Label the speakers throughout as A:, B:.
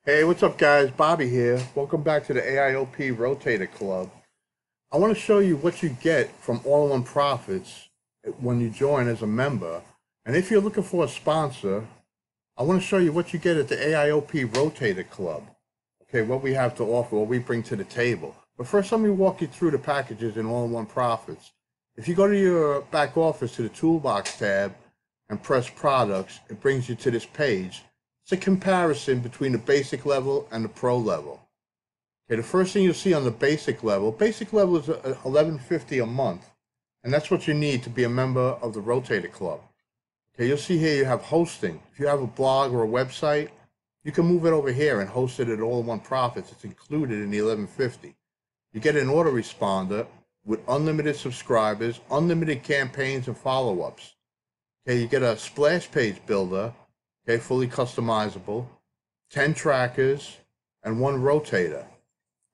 A: Hey, what's up, guys? Bobby here. Welcome back to the AIOP Rotator Club. I want to show you what you get from All-in-One Profits when you join as a member. And if you're looking for a sponsor, I want to show you what you get at the AIOP Rotator Club. Okay, what we have to offer, what we bring to the table. But first, let me walk you through the packages in All-in-One Profits. If you go to your back office to the Toolbox tab and press Products, it brings you to this page. It's a comparison between the basic level and the pro level. Okay, the first thing you'll see on the basic level is $11.50 a month, and that's what you need to be a member of the Rotator Club. Okay, you'll see here you have hosting. If you have a blog or a website, you can move it over here and host it at All-in-One Profits. It's included in the $11.50. You get an autoresponder with unlimited subscribers, unlimited campaigns and follow-ups. Okay, you get a splash page builder, okay, fully customizable, 10 trackers, and 1 rotator.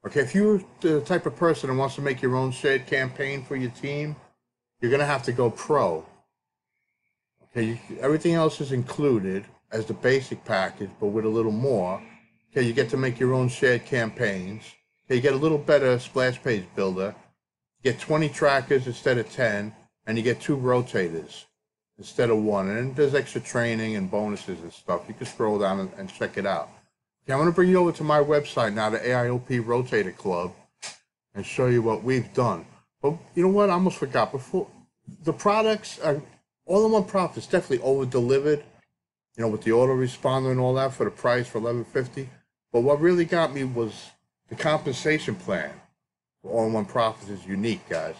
A: Okay, if you're the type of person that wants to make your own shared campaign for your team, you're going to have to go pro. Okay, everything else is included as the basic package, but with a little more. Okay, you get to make your own shared campaigns. Okay, you get a little better splash page builder. You get 20 trackers instead of 10, and you get 2 rotators instead of 1. And there's extra training and bonuses and stuff. You can scroll down and check it out. Okay, I'm going to bring you over to my website now, the AIOP Rotator Club, and show you what we've done. But you know what? I almost forgot. Before, the products are All-in-One Profits definitely over-delivered, you know, with the autoresponder and all that for the price for $11.50. But what really got me was the compensation plan for All-in-One Profits is unique, guys.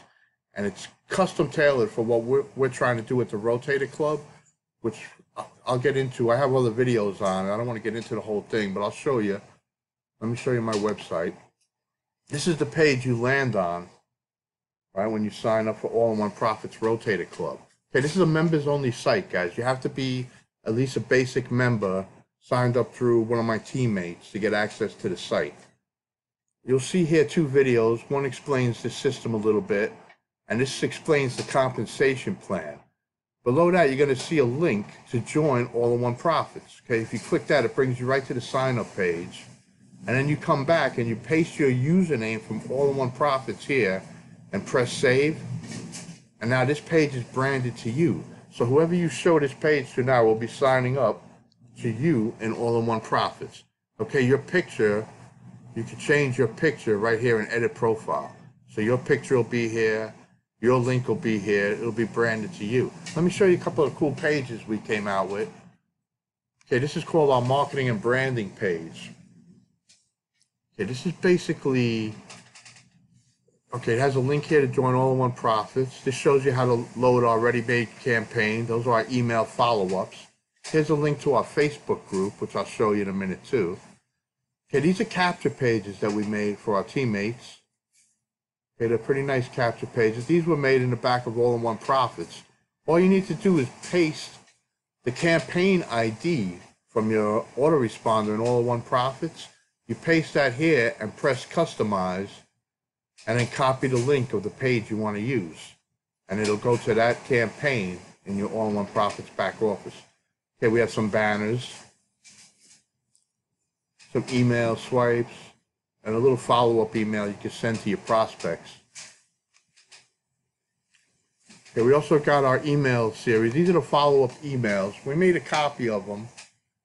A: And it's custom tailored for what we're trying to do with the Rotator Club, which I'll get into. I have other videos on it. I don't want to get into the whole thing, but I'll show you. Let me show you my website. This is the page you land on, right, when you sign up for All-in-One Profits Rotator Club. Okay, this is a members-only site, guys. You have to be at least a basic member signed up through one of my teammates to get access to the site. You'll see here 2 videos. One explains the system a little bit, and this explains the compensation plan. Below that, you're going to see a link to join All-in-One Profits. Okay, if you click that, it brings you right to the sign-up page. And then you come back and you paste your username from All-in-One Profits here and press save. And now this page is branded to you. So whoever you show this page to now will be signing up to you in All-in-One Profits. Okay, your picture, you can change your picture right here in Edit Profile. So your picture will be here. Your link will be here. It'll be branded to you. Let me show you a couple of cool pages we came out with. Okay, this is called our marketing and branding page. Okay, this is basically, okay, it has a link here to join All-in-One Profits. This shows you how to load our ready-made campaign. Those are our email follow-ups. Here's a link to our Facebook group, which I'll show you in a minute too. Okay, these are capture pages that we made for our teammates. Okay, they're pretty nice capture pages. These were made in the back of All-in-One Profits. All you need to do is paste the campaign ID from your autoresponder in All-in-One Profits. You paste that here and press Customize, and then copy the link of the page you want to use. And it'll go to that campaign in your All-in-One Profits back office. Okay, we have some banners, some email swipes, and a little follow-up email you can send to your prospects. Okay, we also got our email series. These are the follow-up emails. We made a copy of them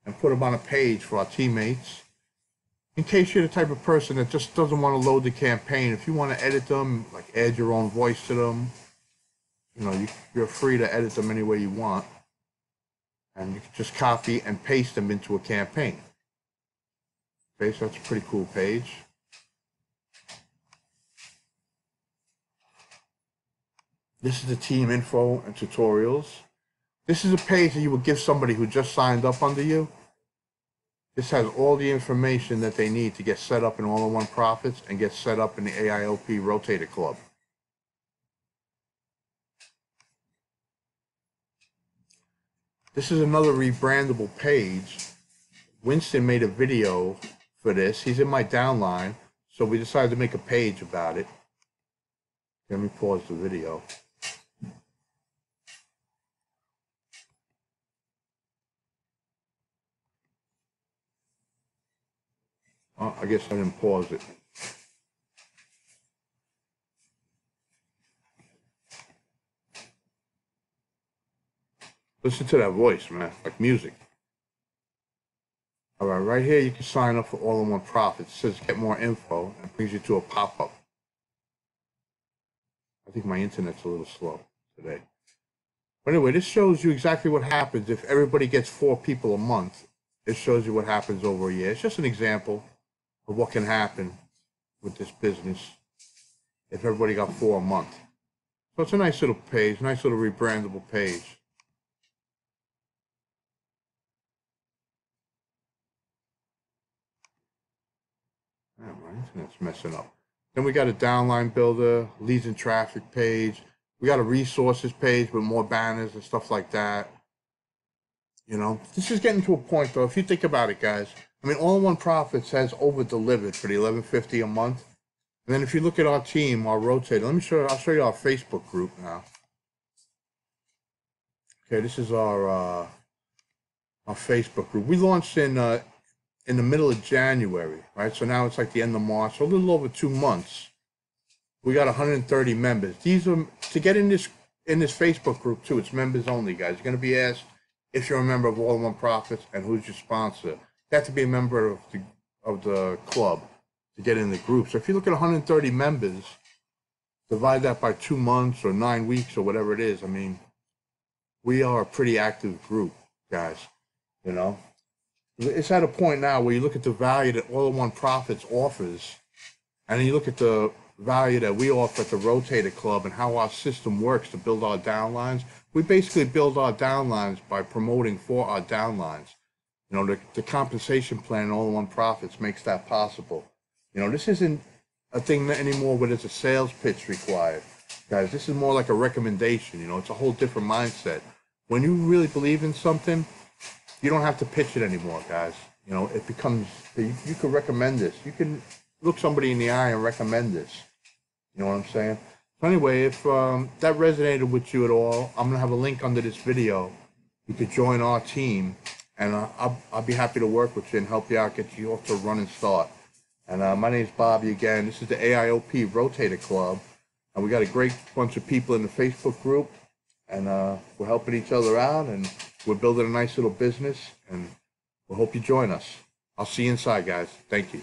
A: and put them on a page for our teammates. In case you're the type of person that just doesn't want to load the campaign, if you want to edit them, like add your own voice to them, you know, you're free to edit them any way you want. And you can just copy and paste them into a campaign. Okay, so that's a pretty cool page. This is the team info and tutorials. This is a page that you would give somebody who just signed up under you. This has all the information that they need to get set up in All-in-One Profits and get set up in the AIOP Rotator Club. This is another rebrandable page. Winston made a video for this. He's in my downline, so we decided to make a page about it. Let me pause the video. I guess I didn't pause it. Listen to that voice, man, like music. All right, right here you can sign up for All-in-One Profits. It says get more info and brings you to a pop-up. I think my internet's a little slow today. But anyway, this shows you exactly what happens if everybody gets 4 people a month. It shows you what happens over a year. It's just an example of what can happen with this business if everybody got 4 a month. So it's a nice little page, nice little rebrandable page. Oh, my internet's messing up. Then we got a downline builder, leads and traffic page. We got a resources page with more banners and stuff like that. You know, this is getting to a point though. If you think about it, guys, I mean, All-in-One Profits has over delivered for the $11.50 a month. And then if you look at our team, our Rotator, let me show you, I'll show you our Facebook group now. Okay, this is our Facebook group. We launched in the middle of January, right? So now it's like the end of March, so a little over 2 months. We got 130 members. These are to get in this Facebook group too. It's members only, guys. You're gonna be asked if you're a member of All-in-One Profits and who's your sponsor. You have to be a member of the club to get in the group. So if you look at 130 members, divide that by 2 months or 9 weeks or whatever it is. I mean, we are a pretty active group, guys. You know, it's at a point now where you look at the value that All-in-One Profits offers, and then you look at the value that we offer at the Rotator Club and how our system works to build our downlines. We basically build our downlines by promoting for our downlines. You know, the compensation plan in All-in-One Profits makes that possible. You know, this isn't a thing anymore where there's a sales pitch required. Guys, this is more like a recommendation. You know, it's a whole different mindset. When you really believe in something, you don't have to pitch it anymore, guys. You know, it becomes, you can recommend this. You can look somebody in the eye and recommend this. You know what I'm saying? So anyway, if that resonated with you at all, I'm gonna have a link under this video. You could join our team, and I'll be happy to work with you and help you out, get you off to a running start. And my name's Bobby again. This is the AIOP Rotator Club, and we got a great bunch of people in the Facebook group, and we're helping each other out, and we're building a nice little business, and we hope you join us. I'll see you inside, guys. Thank you.